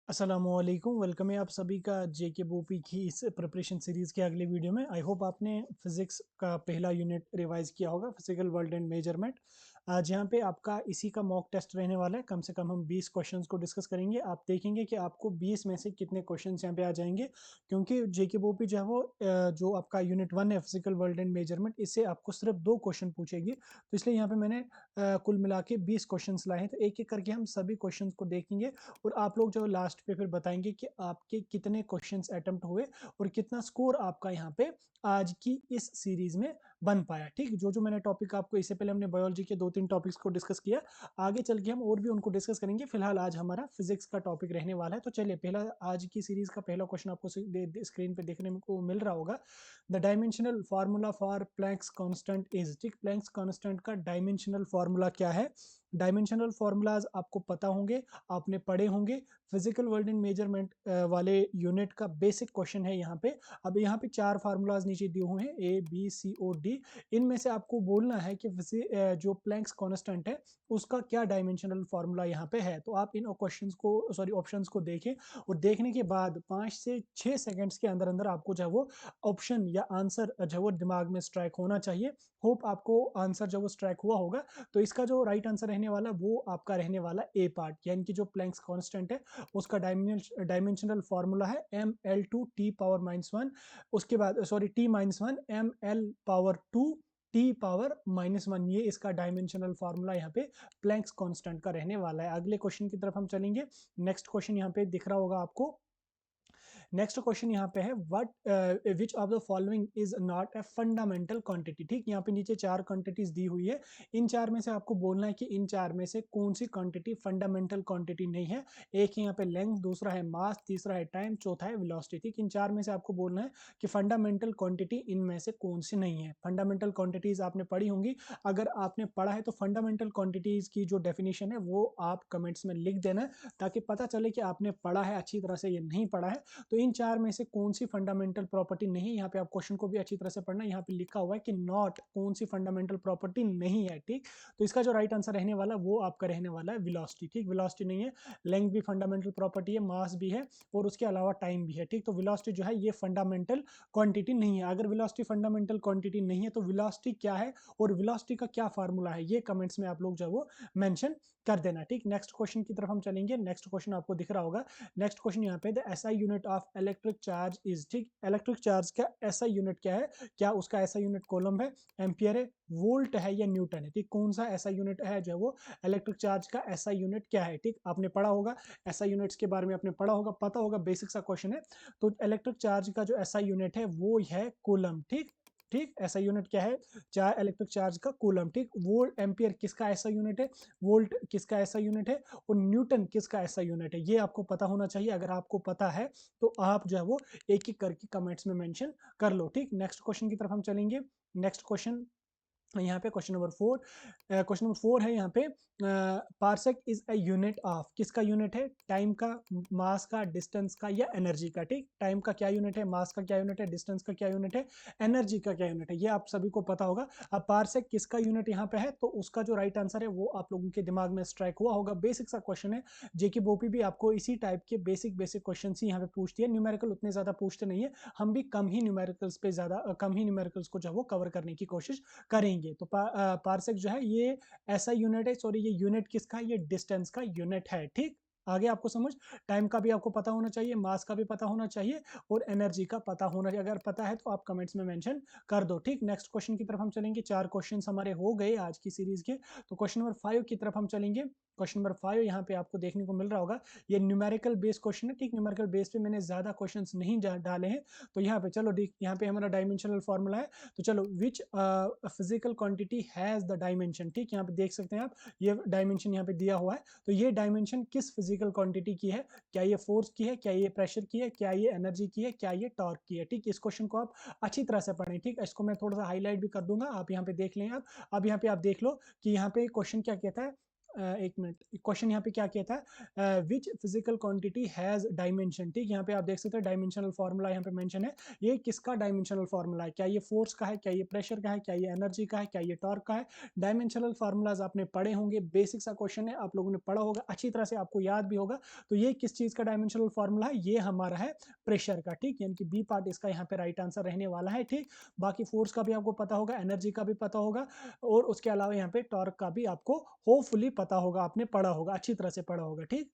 अस्सलामुअलैकुम, वेलकम है आप सभी का जेके बोपी की इस प्रिपरेशन सीरीज़ के अगले वीडियो में। आई होप आपने फिज़िक्स का पहला यूनिट रिवाइज़ किया होगा, फिजिकल वर्ल्ड एंड मेजरमेंट। आज यहाँ पे आपका इसी का मॉक टेस्ट रहने वाला है। कम से कम हम 20 क्वेश्चंस को डिस्कस करेंगे। आप देखेंगे कि आपको 20 में से कितने क्वेश्चंस यहाँ पे आ जाएंगे, क्योंकि जेके बोपी जो है वो जो आपका यूनिट 1 है फिजिकल वर्ल्ड एंड मेजरमेंट, इससे आपको सिर्फ 2 क्वेश्चन पूछेगी। तो इसलिए यहाँ पे मैंने कुल मिला के 20 क्वेश्चन लाए हैं। तो एक एक करके हम सभी क्वेश्चन को देखेंगे और आप लोग जो लास्ट पे फिर बताएंगे कि आपके कितने क्वेश्चंस अटेम्प्ट हुए और कितना स्कोर आपका यहाँ पे आज की इस सीरीज में बन पाया। ठीक, जो जो मैंने टॉपिक आपको, इससे पहले हमने बायोलॉजी के 2-3 टॉपिक्स को डिस्कस किया, आगे चल के हम और भी उनको डिस्कस करेंगे। फिलहाल आज हमारा फिजिक्स का टॉपिक रहने वाला है। तो चलिए, पहला आज की सीरीज का पहला क्वेश्चन आपको स्क्रीन पे देखने को मिल रहा होगा। The dimensional formula for Planck's constant is. ठीक, प्लैंक्स कांस्टेंट का डायमेंशनल फार्मूला क्या है? डायमेंशनल फार्मूलाज आपको पता होंगे, आपने पढ़े होंगे। फिजिकल वर्ल्ड एंड मेजरमेंट वाले यूनिट का बेसिक क्वेश्चन है यहाँ पे। अब यहाँ पे 4 फार्मूलाज नीचे दिए हुए हैं, ए बी सी और डी। इनमें से आपको बोलना है कि जो प्लैंक्स कांस्टेंट है उसका क्या डायमेंशनल फार्मूला यहाँ पे है। तो आप इन क्वेश्चंस को, सॉरी ऑप्शंस को देखें और देखने के बाद 5 से 6 सेकंड्स के अंदर अंदर आपको जो है वो ऑप्शन या आंसर जो है वो दिमाग में स्ट्राइक होना चाहिए। होप आपको आंसर जो वो स्ट्राइक हुआ होगा। तो इसका जो राइट आंसर रहने वाला वो आपका रहने वाला ए पार्ट, यानी कि जो प्लैंक्स कांस्टेंट है उसका डायमेंशनल फार्मूला है ml2t⁻⁻1। उसके बाद सॉरी t-1 ml⁻2 t⁻⁻1, ये इसका डायमेंशनल फार्मूला यहाँ पे प्लैंक्स कांस्टेंट का रहने वाला है। अगले क्वेश्चन की तरफ हम चलेंगे। नेक्स्ट क्वेश्चन यहाँ पे दिख रहा होगा आपको। नेक्स्ट क्वेश्चन यहाँ पे है, what which of the following is not a fundamental quantity. ठीक, यहाँ पे नीचे 4 क्वांटिटीज दी हुई है। इन 4 में से आपको बोलना है कि इन 4 में से कौन सी क्वांटिटी फंडामेंटल क्वांटिटी नहीं है। एक है यहाँ पे लेंथ, दूसरा है मास, तीसरा है टाइम, चौथा है वेलोसिटी। ठीक, इन 4 में से आपको बोलना है कि फंडामेंटल क्वांटिटी इनमें से कौन सी नहीं है। फंडामेंटल क्वांटिटीज आपने पढ़ी होंगी। अगर आपने पढ़ा है तो फंडामेंटल क्वांटिटीज की जो डेफिनेशन है वो आप कमेंट्स में लिख देना, ताकि पता चले कि आपने पढ़ा है अच्छी तरह से या नहीं पढ़ा है। तो इन 4 में से कौन सी फंडामेंटल प्रॉपर्टी नहीं, यहाँ पे आप क्वेश्चन को भी अच्छी तरह से पढ़ना। यहाँ पे लिखा हुआ है कि नॉट, कौन सी फंडामेंटल प्रॉपर्टी नहीं है। ठीक, तो इसका जो राइट आंसर रहने वाला वो आपका रहने वाला है वेलोसिटी। ठीक, वेलोसिटी नहीं है। लेंथ भी फंडामेंटल प्रॉपर्टी है, मास भी है और उसके अलावा टाइम भी है। ठीक, तो वेलोसिटी जो है ये फंडामेंटल क्वांटिटी नहीं है। अगर वेलोसिटी फंडामेंटल क्वांटिटी नहीं है तो वेलोसिटी क्या है और वेलोसिटी का क्या फार्मूला है, ये कमेंट्स में आप लोग जो है वो मेंशन कर देना। ठीक, नेक्स्ट क्वेश्चन की तरफ हम चलेंगे। नेक्स्ट क्वेश्चन आपको दिख रहा होगा। नेक्स्ट क्वेश्चन यहाँ पे, the SI unit of electric charge is. ठीक, इलेक्ट्रिक चार्ज का एसआई यूनिट क्या है? क्या उसका एसआई यूनिट कूलम्ब है, एम्पियर है, वोल्ट है या न्यूटन है? ठीक, कौन सा एसआई यूनिट है जो है वो इलेक्ट्रिक चार्ज का एसआई यूनिट क्या है? ठीक, आपने पढ़ा होगा एसआई यूनिट्स के बारे में, आपने पढ़ा होगा, पता होगा, बेसिक सा क्वेश्चन है। तो इलेक्ट्रिक चार्ज का जो एसआई यूनिट है वो है कूलम्ब। ठीक, ठीक, ऐसा यूनिट क्या है? चार इलेक्ट्रिक चार्ज का कूलम। ठीक, वोल्ट एम्पियर किसका ऐसा यूनिट है, वोल्ट किसका ऐसा यूनिट है और न्यूटन किसका ऐसा यूनिट है, ये आपको पता होना चाहिए। अगर आपको पता है तो आप जो है वो एक एक करके कमेंट्स में मेंशन कर लो। ठीक, नेक्स्ट क्वेश्चन की तरफ हम चलेंगे। नेक्स्ट क्वेश्चन यहाँ पे क्वेश्चन नंबर 4, क्वेश्चन नंबर 4 है यहाँ पे, parsec is a unit of, किसका यूनिट है? टाइम का, मास का, डिस्टेंस का या एनर्जी का? ठीक, टाइम का क्या यूनिट है, मास का क्या यूनिट है, डिस्टेंस का क्या यूनिट है, एनर्जी का क्या यूनिट है, ये आप सभी को पता होगा। अब पार्सेक किसका यूनिट यहाँ पे है, तो उसका जो राइट आंसर है वो आप लोगों के दिमाग में स्ट्राइक हुआ होगा। बेसिक सा क्वेश्चन है। जेके बोपी भी आपको इसी टाइप के बेसिक बेसिक क्वेश्चन ही यहाँ पे पूछती है। न्यूमेरिकल उतने ज्यादा पूछते नहीं है, हम भी कम ही न्यूमेरिकल्स पे ज्यादा, कम ही न्यूमेरिकल्स को जो है वो कवर करने की कोशिश करेंगे। तो पार्सेक जो है ये ऐसा यूनिट है, सॉरी ये यूनिट किसका है, ये डिस्टेंस का यूनिट है। ठीक, आगे आपको समझ, टाइम का भी आपको पता होना चाहिए, मास का भी पता होना चाहिए और एनर्जी का पता होना चाहिए। अगर पता है तो आप कमेंट्स में मेंशन कर दो। ठीक, नेक्स्ट क्वेश्चन की तरफ हम चलेंगे। 4 क्वेश्चंस हमारे हो गए आज की सीरीज के। तो क्वेश्चन नंबर 5 की तरफ हम चलेंगे। क्वेश्चन नंबर 5 यहाँ पे आपको देखने को मिल रहा होगा, ये न्यूमेरिकल बेस क्वेश्चन है। ठीक, न्यूमेरिकल बेस पे मैंने ज्यादा क्वेश्चंस नहीं डाले हैं। तो यहाँ पे चलो, यहाँ पे हमारा डायमेंशनल फॉर्मूला है। तो चलो, which physical quantity has the dimension. ठीक, यहाँ पे देख सकते हैं आप, ये डायमेंशन यहाँ पे दिया हुआ है। तो ये डायमेंशन किस फिजिकल क्वांटिटी की है? क्या ये फोर्स की है, क्या ये प्रेशर की है, क्या ये एनर्जी की है, क्या ये टॉर्क की है? ठीक, इस क्वेश्चन को आप अच्छी तरह से पढ़ें। ठीक, इसको मैं थोड़ा सा हाईलाइट भी कर दूंगा, आप यहाँ पे देख लें। आप अब यहाँ पे आप देख लो कि यहाँ पे क्वेश्चन क्या कहता है, एक मिनट, क्वेश्चन यहाँ पे क्या कहता है, which physical quantity has dimension. ठीक, यहाँ पे आप देख सकते हैं डायमेंशनल फार्मूला यहाँ पे मेंशन है। ये किसका डायमेंशनल फार्मूला है? क्या ये फोर्स का है, क्या ये प्रेशर का है, क्या ये एनर्जी का है, क्या ये टॉर्क का है? डायमेंशनल फार्मूलाज आपने पढ़े होंगे, बेसिक सा क्वेश्चन है, आप लोगों ने पढ़ा होगा अच्छी तरह से, आपको याद भी होगा। तो ये किस चीज का डायमेंशनल फार्मूला है? ये हमारा है प्रेशर का। ठीक, यानी कि बी पार्ट इसका यहाँ पे राइट आंसर रहने वाला है। ठीक, बाकी फोर्स का भी आपको पता होगा, एनर्जी का भी पता होगा, और उसके अलावा यहाँ पे टॉर्क का भी आपको होपफुली पता होगा, आपने पढ़ा होगा, अच्छी तरह से पढ़ा होगा। ठीक,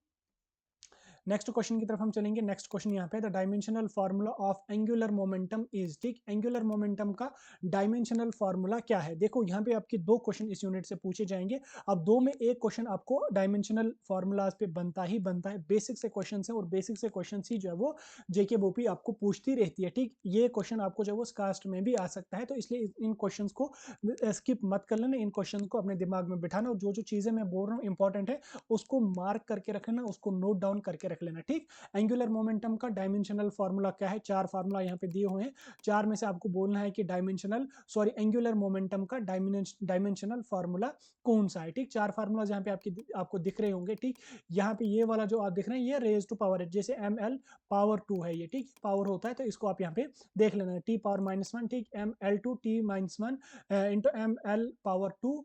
नेक्स्ट क्वेश्चन की तरफ हम चलेंगे। नेक्स्ट क्वेश्चन यहाँ पे, the dimensional formula of angular momentum is. ठीक, एंगुलर मोमेंटम का डायमेंशनल फार्मूला क्या है? देखो यहाँ पे आपके दो क्वेश्चन इस यूनिट से पूछे जाएंगे। अब दो में एक क्वेश्चन आपको डायमेंशनल फार्मूलाज पे बनता ही बनता है। बेसिक से क्वेश्चन है, और बेसिक से क्वेश्चन ही जो है वो जेके बोपी आपको पूछती रहती है। ठीक, ये क्वेश्चन आपको जो है वो कास्ट में भी आ सकता है, तो इसलिए इन क्वेश्चन को स्किप मत कर लेना, इन क्वेश्चन को अपने दिमाग में बिठाना, और जो जो चीजें मैं बोल रहा हूँ इंपॉर्टेंट है उसको मार्क करके रखना, उसको नोट डाउन करके रख लेना। ठीक, एंगुलर मोमेंटम का डायमेंशनल फार्मूला क्या है? चार फार्मूला यहाँ पे दिए हुए हैं, चार में से आपको बोलना है कि एंगुलर मोमेंटम का डायमेंशनल फार्मूला कौन सा है। ठीक, चार फार्मूला यहाँ पे आपको दिख रहे होंगे। ठीक, यहाँ पे ये वाला जो आप दिख रहे हैं ये रेज टू पावर है, जैसे एम एल पावर 2 है ये। ठीक, पावर होता है तो इसको आप यहाँ पे देख लेना, टी पावर -1। ठीक, M L two T -1 into M L power 2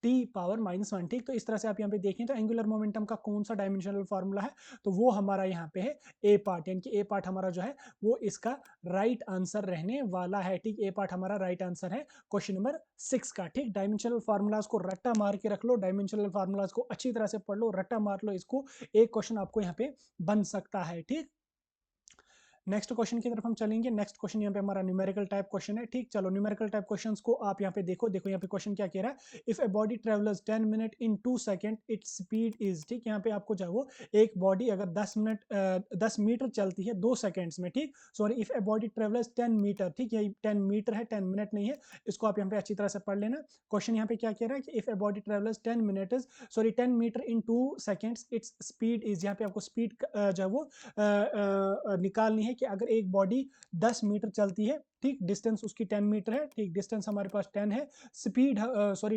T power -1। ठीक, तो इस तरह से आप यहाँ पे देखें तो एंगुलर मोमेंटम का कौन सा डायमेंशनल फार्मूला है, तो वो हमारा यहाँ पे है ए पार्ट, यानी कि ए पार्ट हमारा जो है वो इसका राइट आंसर रहने वाला है। ठीक, ए पार्ट हमारा राइट आंसर है क्वेश्चन नंबर 6 का। ठीक, डायमेंशनल फार्मूलाज को रट्टा मार के रख लो, डायमेंशनल फार्मूलाज को अच्छी तरह से पढ़ लो, रट्टा मार लो इसको, एक क्वेश्चन आपको यहाँ पे बन सकता है। ठीक, नेक्स्ट क्वेश्चन की तरफ हम चलेंगे। नेक्स्ट क्वेश्चन यहाँ पे हमारा न्यूमेरिकल टाइप क्वेश्चन है। ठीक, चलो न्यूमेरिकल टाइप क्वेश्चंस को आप यहाँ पे देखो यहाँ पे क्वेश्चन क्या कह रहा है, if a body travels 10 minute in 2 second it's speed is. ठीक, यहाँ पे आपको जो है वो एक बॉडी अगर 10 मीटर चलती है 2 सेकंड्स में। ठीक, sorry, if a body travels 10 metre. ठीक, यही 10 मीटर है, 10 मिनट नहीं है, इसको आप यहाँ पे अच्छी तरह से पढ़ लेना। क्वेश्चन यहाँ पे क्या कह रहा है कि if a body travels 10 metre in 2 seconds its speed is. यहाँ पे आपको स्पीड जो है वो निकालनी है कि अगर एक बॉडी 10 मीटर चलती है, ठीक, डिस्टेंस उसकी 10 मीटर है। ठीक, डिस्टेंस हमारे पास 10 है, स्पीड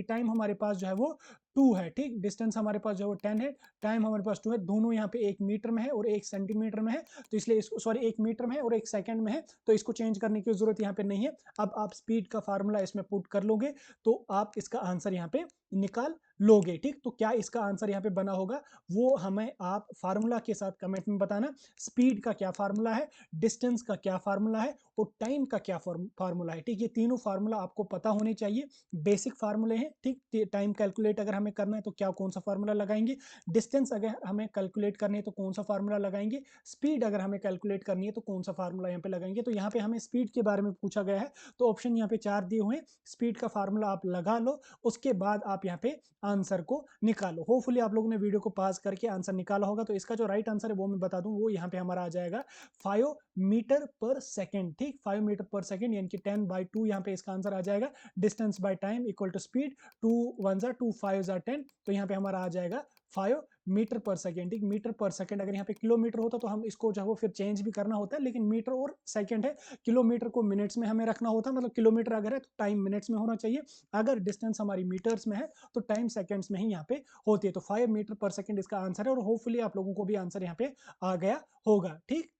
टाइम हमारे पास जो है वो 2 है। ठीक, डिस्टेंस हमारे पास जो है वो 10 है, टाइम हमारे पास 2 है, दोनों यहाँ पे 1 मीटर में है और 1 सेंटीमीटर में है, तो इसलिए इसको 1 मीटर में है और 1 सेकंड में है, तो इसको चेंज करने की जरूरत यहाँ पे नहीं है। अब आप स्पीड का फार्मूला इसमें पुट कर लोगे तो आप इसका आंसर यहाँ पे निकाल लोगे। ठीक, तो क्या इसका आंसर यहाँ पे बना होगा वो हमें आप फार्मूला के साथ कमेंट में बताना। स्पीड का क्या फार्मूला है, डिस्टेंस का क्या फार्मूला है, और टाइम का क्या फार्मूला है। ठीक, ये तीनों फार्मूला आपको पता होने चाहिए, बेसिक फार्मूले हैं। ठीक, टाइम कैलकुलेट अगर हमें करना है तो क्या कौन सा फार्मूला लगाएंगे, डिस्टेंस अगर हमें कैलकुलेट करनी है तो कौन सा फार्मूला लगाएंगे, स्पीड अगर हमें कैलकुलेट करनी है तो कौन सा फार्मूला यहाँ पे लगाएंगे। तो यहाँ पे हमें स्पीड के बारे में पूछा गया है, तो ऑप्शन यहाँ पे 4 दिए हुए हैं, स्पीड का फार्मूला आप लगा लो, उसके बाद आप यहाँ पे आंसर को निकालो। होपफुली आप लोगों ने वीडियो को पास करके आंसर निकाला होगा। तो इसका जो राइट आंसर है वो मैं बता दूं, वो यहाँ पे हमारा आ जाएगा 5 मीटर पर सेकंड। ठीक, 5 मीटर पर सेकंड, यानी कि 10/2 यहाँ पे इसका आंसर आ जाएगा। Distance by time equal to speed, 2 1 2 5 10, तो यहाँ पे हमारा आ जाएगा 5 मीटर पर सेकंड। ठीक, मीटर पर सेकंड, अगर यहाँ पे किलोमीटर होता तो हम इसको जो है वो फिर चेंज भी करना होता है, लेकिन मीटर और सेकंड है, किलोमीटर को मिनट्स में हमें रखना होता है, मतलब किलोमीटर अगर है तो टाइम मिनट्स में होना चाहिए, अगर डिस्टेंस हमारी मीटर्स में है तो टाइम सेकंड्स में ही यहाँ पे होती है। तो 5 मीटर पर सेकंड इसका आंसर है, और होपफुली आप लोगों को भी आंसर यहाँ पे आ गया होगा। ठीक,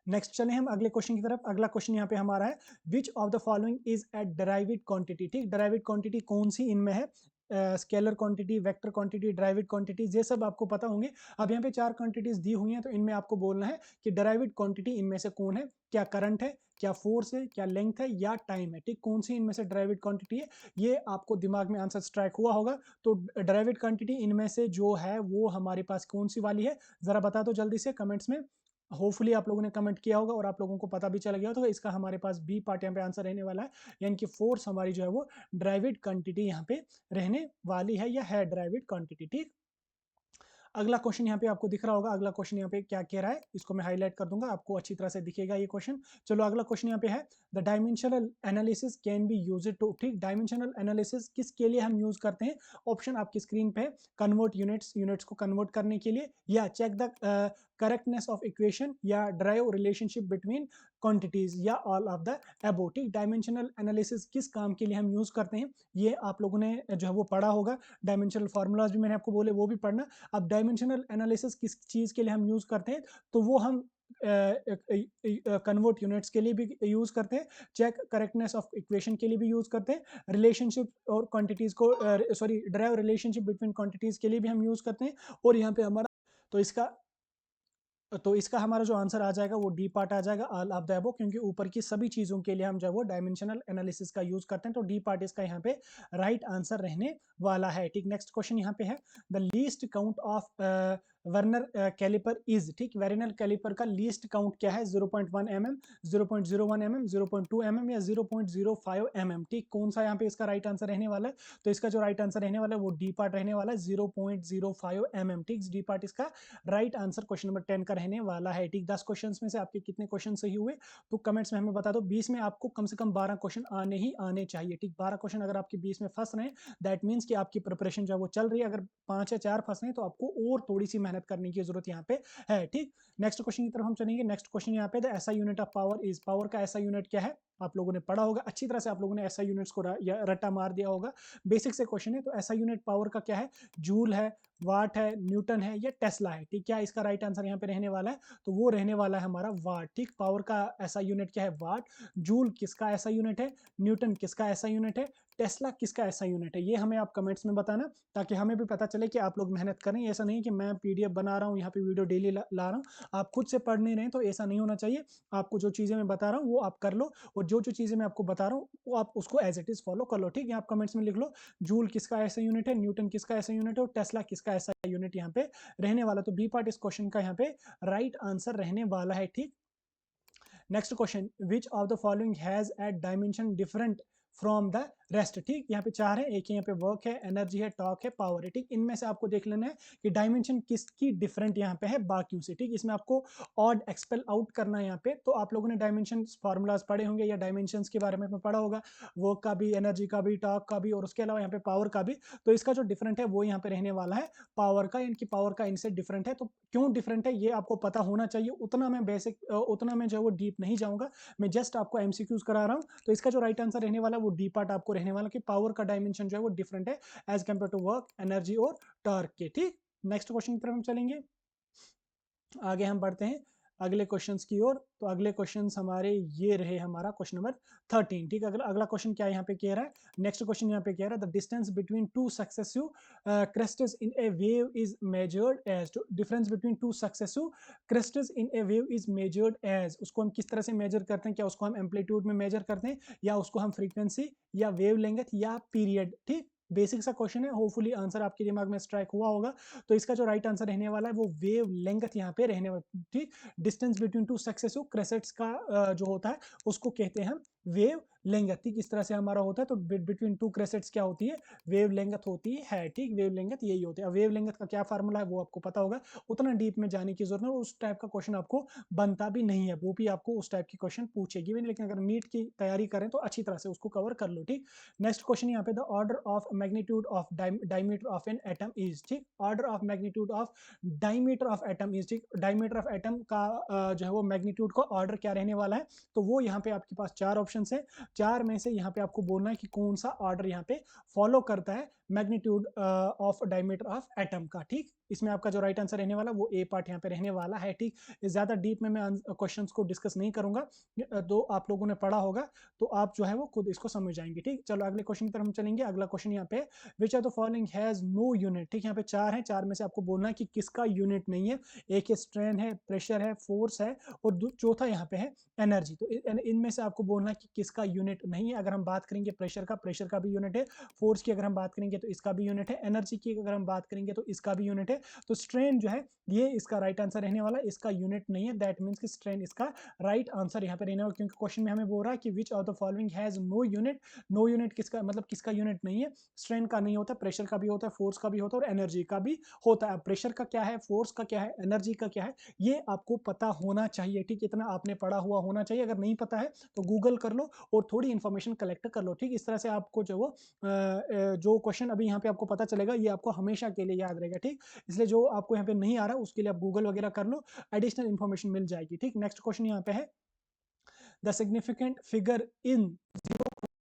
नेक्स्ट चले हम अगले क्वेश्चन की तरफ। अगला क्वेश्चन यहाँ पे हमारा है, विच of the following is a derived quantity. ठीक, डेराइव्ड क्वांटिटी कौन सी इनमें है, scalar quantity, vector quantity, derived quantity, ये सब आपको पता होंगे। अब यहाँ पे 4 क्वांटिटीज दी हुई हैं, तो इनमें आपको बोलना है कि डेराइव्ड क्वांटिटी इनमें से कौन है, क्या करंट है, क्या फोर्स है, क्या लेंथ है, या टाइम है। ठीक, कौन सी इनमें से डेराइव्ड क्वांटिटी है, ये आपको दिमाग में आंसर स्ट्राइक हुआ होगा। तो डेराइव्ड क्वांटिटी इनमें से जो है वो हमारे पास कौन सी वाली है, जरा बता दो जल्दी से कमेंट्स में। होपफुली आप लोगों ने कमेंट किया होगा और आप लोगों को पता भी चल गया, तो इसका हमारे पास बी पार्ट यहाँ पे आंसर रहने वाला है, यानी कि फोर्स हमारी जो है वो ड्राइविड क्वांटिटी यहाँ पे रहने वाली है, या है ड्राइविड क्वांटिटी। ठीक, अगला क्वेश्चन यहाँ पे आपको दिख रहा होगा, अगला क्वेश्चन यहाँ पे क्या कह रहा है, इसको मैं हाईलाइट कर दूंगा, आपको अच्छी तरह से दिखेगा ये क्वेश्चन। चलो अगला क्वेश्चन यहाँ पे है, the dimensional analysis can be use to. ठीक, डायमेंशनल एनालिसिस किसके लिए हम यूज करते हैं, ऑप्शन आपकी स्क्रीन पे, कन्वर्ट यूनिट्स को कन्वर्ट करने के लिए, या check the correctness of equation, या ड्राइव रिलेशनशिप बिटवीन क्वांटिटीज या ऑल ऑफ द अबो। ठीक, डायमेंशनल एनालिसिस किस काम के लिए हम यूज करते हैं ये आप लोगों ने जो है वो पढ़ा होगा। डायमेंशनल फार्मूलाज भी मैंने आपको बोले वो भी पढ़ना। अब डायमेंशनल एनालिसिस किस चीज के लिए हम यूज करते हैं, तो वो हम कन्वर्ट यूनिट्स के लिए भी यूज करते हैं, चेक करेक्टनेस ऑफ इक्वेशन के लिए भी यूज करते हैं, रिलेशनशिप और क्वांटिटीज को sorry drive relationship between quantities के लिए भी हम यूज करते हैं। और यहाँ पे हमारा तो इसका हमारा जो आंसर आ जाएगा वो डी पार्ट आ जाएगा, ऑल ऑफ द अबव, क्योंकि ऊपर की सभी चीजों के लिए हम जो है वो डायमेंशनल एनालिसिस का यूज करते हैं। तो डी पार्ट इसका यहाँ पे राइट आंसर रहने वाला है। ठीक, नेक्स्ट क्वेश्चन यहाँ पे है, the least count of vernier calliper is. ठीक, वेरिनल कैलिपर का लीस्ट काउंट क्या है, 0.1 mm, 0.01 mm, 0.2 mm या 0.05 mm। ठीक, कौन सा यहाँ पे इसका राइट आंसर रहने वाला है, तो इसका जो राइट आंसर रहने वाला है वो डी पार्ट रहने वाला है, 0.05 mm। ठीक, डी पार्ट इसका राइट आंसर क्वेश्चन नंबर 10 का रहने वाला है। ठीक, 10 क्वेश्चंस में से आपके कितने क्वेश्चन सही हुए तो कमेंट्स में हमें बता दो। 20 में आपको कम से कम 12 क्वेश्चन आने ही आने चाहिए। ठीक, 12 क्वेश्चन अगर आपके 20 में फंस रहे हैं दैट मीन्स कि आपकी प्रिपरेशन जो है वो चल रही है। अगर 5 या 4 फंस रहे हैं तो आपको और थोड़ी सी मेहनत करने की जरूरत यहाँ पे है। ठीक, नेक्स्ट क्वेश्चन की तरफ हम चलेंगे। नेक्स्ट क्वेश्चन यहाँ पे द ऐसा unit of power is. Power का ऐसा यूनिट क्या है, आप लोगों ने पढ़ा होगा अच्छी तरह से, आप लोगों ने ऐसा यूनिट्स को रट्टा मार दिया होगा, बेसिक से क्वेश्चन है। तो ऐसा यूनिट पावर का क्या है, जूल है, वाट है, न्यूटन है या टेस्ला है। ठीक, क्या इसका राइट आंसर यहाँ पे रहने वाला है, तो वो रहने वाला है हमारा वाट। ठीक, पावर का ऐसा यूनिट क्या है, वाट। जूल किसका ऐसा यूनिट है, न्यूटन किसका ऐसा यूनिट है, टेस्ला किसका ऐसा यूनिट है, ये हमें आप कमेंट्स में बताना, ताकि हमें भी पता चले कि आप लोग मेहनत करें। ऐसा नहीं कि मैं पीडीएफ बना रहा हूँ यहाँ पे वीडियो डेली ला रहा हूँ, आप खुद से पढ़ नहीं रहे, तो ऐसा नहीं होना चाहिए। आपको जो चीज़ें मैं बता रहा हूँ वो आप कर लो, और जो जो चीज़ें मैं आपको बता रहा हूँ वो आप उसको एज इट इज़ फॉलो कर लो। ठीक है, आप कमेंट्स में लिख लो जूल किसका ऐसा यूनिट है, न्यूटन किसका ऐसा यूनिट है और टेस्ला किसका ऐसा यूनिट यहाँ पे रहने वाला। तो बी पार्ट इस क्वेश्चन का यहाँ पे राइट आंसर रहने वाला है। ठीक, next question, which of the following has a dimension different from the rest. ठीक, यहाँ पे चार है, एक यहाँ पे वर्क है, एनर्जी है, टॉर्क है, पावर है। ठीक, इनमें से आपको देख लेना है कि डायमेंशन किसकी डिफरेंट यहाँ पे है बाकियों से। ठीक, इसमें आपको ऑड एक्सपेल आउट करना है यहाँ पे। तो आप लोगों ने डायमेंशन फार्मूलाज पढ़े होंगे या डायमेंशंस के बारे में पढ़ा होगा, वर्क का भी, एनर्जी का भी, टॉर्क का भी, और उसके अलावा यहाँ पे पावर का भी। तो इसका जो डिफरेंट है वो यहाँ पे रहने वाला है पावर का, इनकी पावर का इनसे डिफरेंट है। तो क्यों डिफरेंट है ये आपको पता होना चाहिए, उतना मैं बेसिक उतना मैं जो है वो डीप नहीं जाऊंगा, मैं जस्ट आपको एमसीक्यूज करा रहा हूँ। तो इसका जो राइट आंसर रहने वाला है वो डी पार्ट आपको रहने वाला कि पावर का डायमेंशन जो है वो डिफरेंट है as compare to work, energy और टॉर्क के। ठीक, नेक्स्ट क्वेश्चन की तरफ हम चलेंगे, आगे हम बढ़ते हैं अगले क्वेश्चंस की ओर। तो अगले क्वेश्चंस हमारे ये रहे, हमारा क्वेश्चन नंबर 13। ठीक, अगला क्वेश्चन क्या यहाँ पे कह रहा है, नेक्स्ट क्वेश्चन यहाँ पे कह रहा है the distance between two successive crests in a wave is measured as. Difference between two successive crests in a wave is measured as, उसको हम किस तरह से मेजर करते हैं, क्या उसको हम एम्पलीट्यूड में मेजर करते हैं या उसको हम फ्रीक्वेंसी या वेव लेंथ या पीरियड। ठीक, बेसिक सा क्वेश्चन है, होपफुली आंसर आपके दिमाग में स्ट्राइक हुआ होगा। तो इसका जो राइट आंसर रहने वाला है वो वेव लेंथ यहाँ पे रहने वाला। ठीक, डिस्टेंस बिटवीन टू सक्सेसिव क्रेसेट्स का जो होता है उसको कहते हैं वेव लेंथ। ठीक, इस तरह से हमारा होता है। तो बिटवीन टू क्रेसेट्स क्या होती है, वेव लेंथ होती है। ठीक, वेव लेंथ यही होती है। वेव लेंथ का क्या फार्मूला है वो आपको पता होगा, उतना डीप में जाने की जरूरत है, उस टाइप का क्वेश्चन आपको बनता भी नहीं है, वो भी आपको उस टाइप की क्वेश्चन पूछेगी भी नहीं, लेकिन अगर नीट की तैयारी करें तो अच्छी तरह से उसको कवर कर लो। ठीक, नेक्स्ट क्वेश्चन यहाँ पे the order of magnitude of diameter of an atom is. ठीक, order of magnitude of diameter of atom is. ठीक, डायमीटर ऑफ एटम का जो है वो मैग्नीट्यूड का ऑर्डर क्या रहने वाला है, तो वो यहाँ पे आपके पास चार ऑप्शन है, चार में से यहाँ पे आपको बोलना है कि कौन सा ऑर्डर यहाँ पे फॉलो करता है magnitude of diameter of atom का। ठीक, इसमें आपका जो राइट आंसर रहने वाला वो ए पार्ट यहाँ पे रहने वाला है। ठीक, ज्यादा डीप में मैं क्वेश्चंस को डिस्कस नहीं करूंगा, तो आप लोगों ने पढ़ा होगा तो आप जो है वो खुद इसको समझ जाएंगे। ठीक, चलो अगले क्वेश्चन की तरफ हम चलेंगे। अगला क्वेश्चन यहाँ पे which are the following has no unit. ठीक, यहाँ पे चार है, चार में से आपको बोलना है कि किसका यूनिट नहीं है। एक है स्ट्रेन है, प्रेशर है, फोर्स है और चौथा यहाँ पे है एनर्जी। तो इनमें से आपको बोलना है कि किसका यूनिट नहीं है। अगर हम बात करेंगे प्रेशर का, प्रेशर का भी यूनिट है, फोर्स की अगर हम बात करेंगे तो इसका भी यूनिट है, एनर्जी की अगर हम बात करेंगे तो इसका भी यूनिट है। तो स्ट्रेन जो है ये इसका राइट आंसर रहने वाला, इसका यूनिट नहीं है, दैट मीन्स कि स्ट्रेन इसका राइट आंसर यहाँ पे रहने वाला, क्योंकि क्वेश्चन में हमें बोल रहा है कि which of the following has no unit. No unit किसका मतलब किसका यूनिट नहीं है, स्ट्रेन का नहीं होता, प्रेशर का भी होता है, फोर्स का भी होता है और एनर्जी का भी होता है। प्रेशर का क्या है, फोर्स का क्या है, एनर्जी का क्या है, ये आपको पता होना चाहिए। ठीक, इतना आपने पढ़ा हुआ होना चाहिए। अगर नहीं पता है तो गूगल कर लो और थोड़ी इंफॉर्मेशन कलेक्ट कर लो। ठीक, इस तरह से आपको जो वो जो क्वेश्चन अभी यहाँ पे आपको पता चलेगा ये आपको हमेशा के लिए याद रहेगा। ठीक, इसलिए जो आपको यहाँ पे नहीं आ रहा उसके लिए आप गूगल वगैरह कर लो, एडिशनल इंफॉर्मेशन मिल जाएगी। ठीक, नेक्स्ट क्वेश्चन यहाँ पे है the significant figure in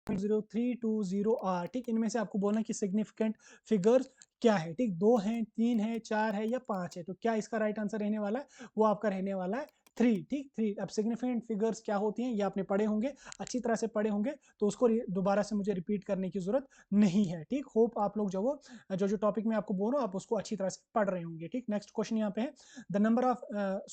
0.0320 are, ठीक। इनमें से आपको बोलना कि सिग्निफिकेंट फिगर्स क्या है, ठीक। 2 हैं, 3 है, 4 है या 5 है, तो क्या इसका राइट आंसर रहने वाला है, वो आपका रहने वाला है 3, ठीक। 3। अब सिग्निफिकेंट फिगर्स क्या होती हैं ये आपने पढ़े होंगे, अच्छी तरह से पढ़े होंगे, तो उसको दोबारा से मुझे रिपीट करने की जरूरत नहीं है, ठीक। होप आप लोग जो टॉपिक मैं आपको बोल रहा हूँ आप उसको अच्छी तरह से पढ़ रहे होंगे, ठीक। नेक्स्ट क्वेश्चन यहाँ पे है the number of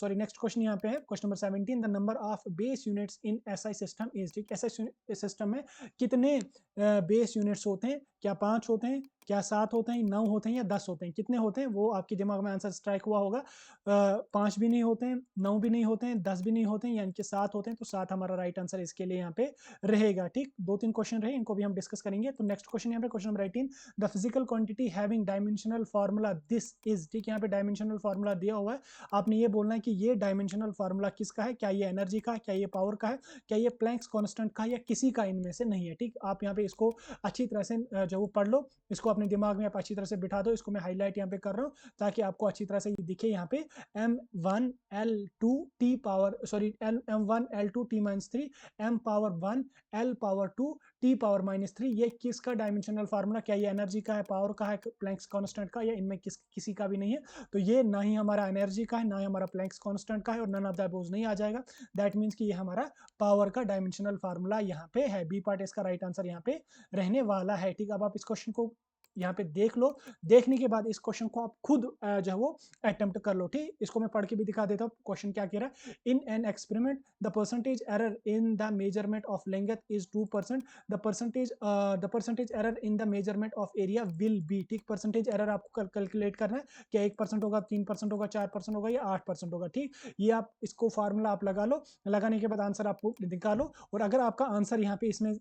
next question यहाँ पे है question number 17, the number of base units in SI system is, ठीक। एसआई सिस्टम में कितने बेस यूनिट्स होते हैं, क्या 5 होते हैं, क्या 7 होते हैं, 9 होते हैं या 10 होते हैं, कितने होते हैं वो आपके दिमाग में आंसर स्ट्राइक हुआ होगा। 5 भी नहीं होते हैं, 9 भी नहीं होते हैं, 10 भी नहीं होते हैं, यानी कि 7 होते हैं, तो 7 हमारा राइट आंसर इसके लिए यहाँ पे रहेगा, ठीक। 2-3 क्वेश्चन रहे, इनको भी हम डिस्कस करेंगे। तो नेक्स्ट क्वेश्चन यहाँ पे question number 18, the physical quantity having dimensional formula this is, ठीक। यहाँ पे डायमेंशनल फार्मूला दिया हुआ है, आपने ये बोलना है कि ये डायमेंशनल फार्मूला किसका है, क्या ये एनर्जी का, क्या ये पावर का है, क्या ये प्लैंक्स कांस्टेंट का, या किसी का इनमें से नहीं है, ठीक। आप यहाँ पे इसको अच्छी तरह से जो वो पढ़ लो, इसको अपने दिमाग में आप अच्छी तरह से बिठा दो, इसको मैं हाईलाइट यहाँ पे कर रहा हूँ ताकि आपको अच्छी तरह से ये दिखे यहाँ पे m1l2t power sorry m1l2t-3 m power 1 l power 2 t power -3, ये किसका डायमेंशनल फार्मूला, क्या ये एनर्जी का है, पावर का है, प्लैंक्स कांस्टेंट का, या इनमें किसी का भी नहीं है, तो ये ना ही हमारा एनर्जी का है, ना ही हमारा प्लैंक्स कांस्टेंट का है, और नन ऑफ द अबोव नहीं आ जाएगा। दैट मीन्स कि ये हमारा पावर का डायमेंशनल फार्मूला यहाँ पे है, बी पार्ट इसका राइट आंसर यहाँ पे रहने वाला है, ठीक। अब आप इस क्वेश्चन को यहाँ पे देख लो, देखने के बाद इस क्वेश्चन को आप खुद जो है वो अटेम्प्ट कर लो, ठीक। इसको मैं पढ़ के भी दिखा देता हूँ, क्वेश्चन क्या कह रहा है, in an experiment the percentage error in the measurement of length is 2%, the percentage error in the measurement of area will be, ठीक। परसेंटेज एरर आपको कैलकुलेट करना है, क्या 1% होगा, 3% होगा, 4% होगा या 8% होगा, ठीक। ये आप इसको फार्मूला आप लगा लो, लगाने के बाद आंसर आप निकालो, और अगर आपका आंसर यहाँ पे इसमें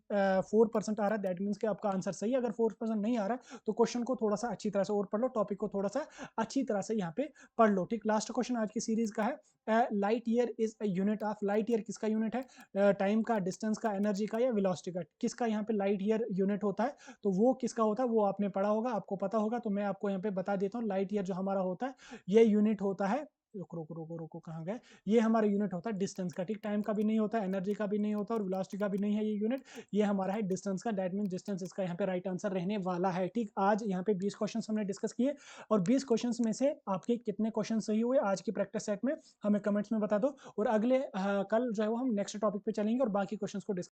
4% आ रहा है, दैट मीन्स कि आपका आंसर सही है। अगर 4% नहीं आ रहा है तो क्वेश्चन को थोड़ा सा अच्छी तरह से और पढ़ लो, टॉपिक को थोड़ा सा अच्छी तरह से यहाँ पे पढ़ लो, ठीक। लास्ट क्वेश्चन आज की सीरीज का है, light year is a unit of, light year किसका यूनिट है, टाइम का, डिस्टेंस का, एनर्जी का या वेलोसिटी का, किसका यहाँ पे लाइट ईयर यूनिट होता है, तो वो किसका होता है वो आपने पढ़ा होगा, आपको पता होगा, तो मैं आपको यहाँ पे बता देता हूँ। लाइट ईयर जो हमारा होता है ये यूनिट होता है, रुको रुको रुको रुको कहाँ गए, ये हमारा यूनिट होता है डिस्टेंस का, ठीक। टाइम का भी नहीं होता, एनर्जी का भी नहीं होता, और वेलोसिटी का भी नहीं है ये यूनिट, ये हमारा है डिस्टेंस का, दैट मीन डिस्टेंस इसका यहाँ पे राइट आंसर रहने वाला है, ठीक। आज यहाँ पे 20 क्वेश्चंस हमने डिस्कस किए, और 20 क्वेश्चंस में से आपके कितने क्वेश्चन सही हुए आज की प्रैक्टिस सेट में हमें कमेंट्स में बता दो, और अगले कल जो है वो हम नेक्स्ट टॉपिक पे चलेंगे और बाकी क्वेश्चंस को डिस्कस